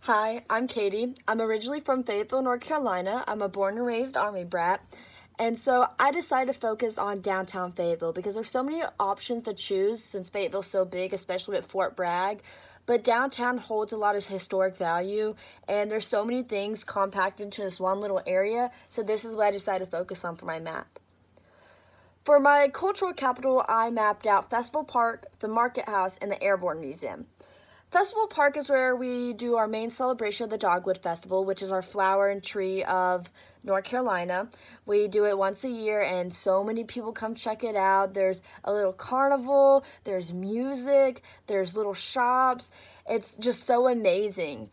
Hi, I'm Katie. I'm originally from Fayetteville, North Carolina. I'm a born and raised Army brat. And so I decided to focus on downtown Fayetteville because there's so many options to choose since Fayetteville's so big, especially with Fort Bragg. But downtown holds a lot of historic value and there's so many things compacted into this one little area. So this is what I decided to focus on for my map. For my cultural capital, I mapped out Festival Park, the Market House, and the Airborne Museum. Festival Park is where we do our main celebration of the Dogwood Festival, which is our flower and tree of North Carolina. We do it once a year and so many people come check it out. There's a little carnival, there's music, there's little shops. It's just so amazing.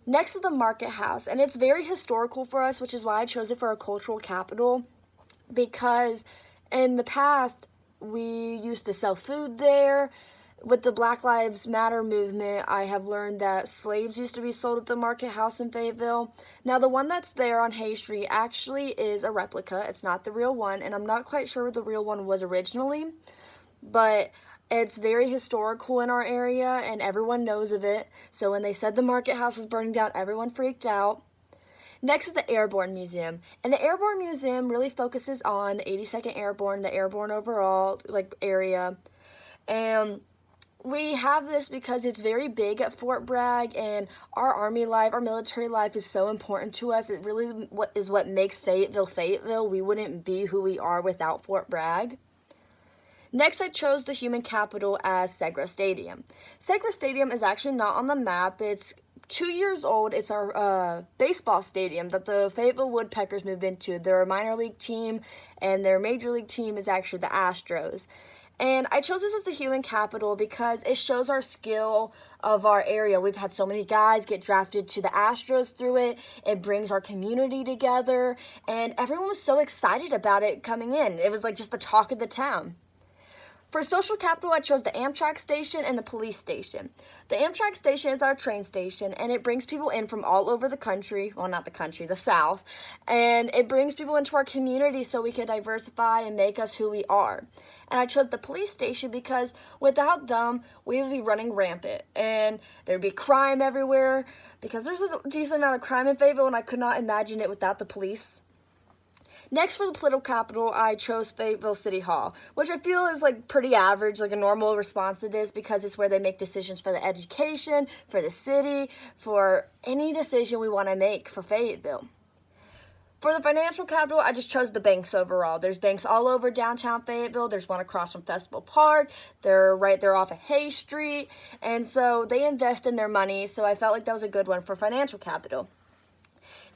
Next is the Market House, and it's very historical for us, which is why I chose it for our cultural capital, because in the past we used to sell food there. With the Black Lives Matter movement, I have learned that slaves used to be sold at the Market House in Fayetteville. Now, the one that's there on Hay Street actually is a replica. It's not the real one, and I'm not quite sure what the real one was originally, but it's very historical in our area, and everyone knows of it. So when they said the Market House is burning down, everyone freaked out. Next is the Airborne Museum, and the Airborne Museum really focuses on 82nd Airborne, the airborne overall area, and we have this because it's very big at Fort Bragg, and our Army life, our military life is so important to us. It really is what makes Fayetteville Fayetteville. We wouldn't be who we are without Fort Bragg. Next, I chose the human capital as Segra Stadium. Segra Stadium is actually not on the map. It's 2 years old. It's our baseball stadium that the Fayetteville Woodpeckers moved into. They're a minor league team, and their major league team is actually the Astros. And I chose this as the human capital because it shows our skill of our area. We've had so many guys get drafted to the Astros through it. It brings our community together, and everyone was so excited about it coming in. It was like just the talk of the town. For social capital, I chose the Amtrak station and the police station. The Amtrak station is our train station, and it brings people in from all over the country, well, not the country, the South, and it brings people into our community so we can diversify and make us who we are. And I chose the police station because without them, we would be running rampant, and there'd be crime everywhere, because there's a decent amount of crime in Fayetteville, and I could not imagine it without the police. Next, for the political capital, I chose Fayetteville City Hall, which I feel is like pretty average, like a normal response to this, because it's where they make decisions for the education, for the city, for any decision we want to make for Fayetteville. For the financial capital, I just chose the banks overall. There's banks all over downtown Fayetteville. There's one across from Festival Park. They're right there off of Hay Street. And so they invest in their money, so I felt like that was a good one for financial capital.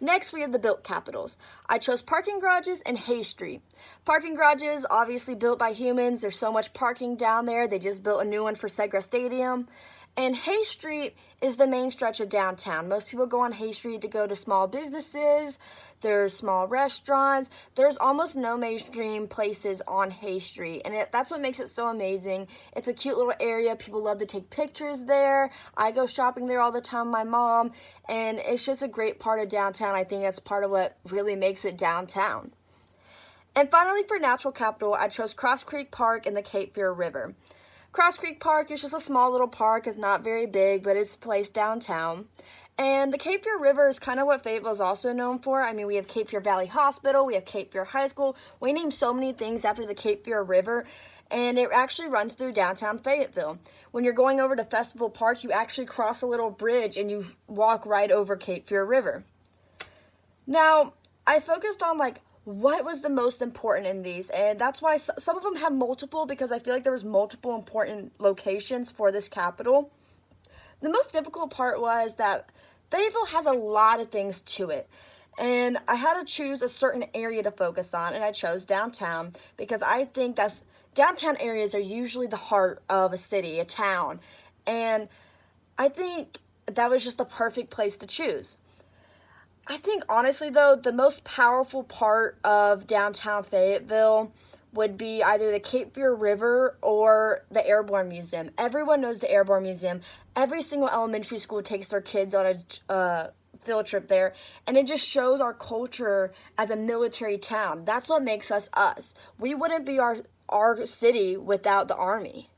Next, we have the built capitals. I chose parking garages and Hay Street. Parking garages, obviously built by humans. There's so much parking down there. They just built a new one for Segra Stadium. And Hay Street is the main stretch of downtown. Most people go on Hay Street to go to small businesses. There's small restaurants. There's almost no mainstream places on Hay Street. And that's what makes it so amazing. It's a cute little area. People love to take pictures there. I go shopping there all the time with my mom. And it's just a great part of downtown. I think that's part of what really makes it downtown. And finally, for natural capital, I chose Cross Creek Park and the Cape Fear River. Cross Creek Park is just a small little park. It's not very big, but it's placed downtown. And the Cape Fear River is kind of what Fayetteville is also known for. I mean, we have Cape Fear Valley Hospital, we have Cape Fear High School. We name so many things after the Cape Fear River, and it actually runs through downtown Fayetteville. When you're going over to Festival Park, you actually cross a little bridge and you walk right over Cape Fear River. Now, I focused on what was the most important in these, and that's why some of them have multiple, because I feel like there was multiple important locations for this capital. The most difficult part was that Fayetteville has a lot of things to it, and I had to choose a certain area to focus on, and I chose downtown because I think downtown areas are usually the heart of a city, a town, and I think that was just the perfect place to choose. I think, honestly, though, the most powerful part of downtown Fayetteville would be either the Cape Fear River or the Airborne Museum. Everyone knows the Airborne Museum. Every single elementary school takes their kids on a field trip there, and it just shows our culture as a military town. That's what makes us us. We wouldn't be our city without the Army.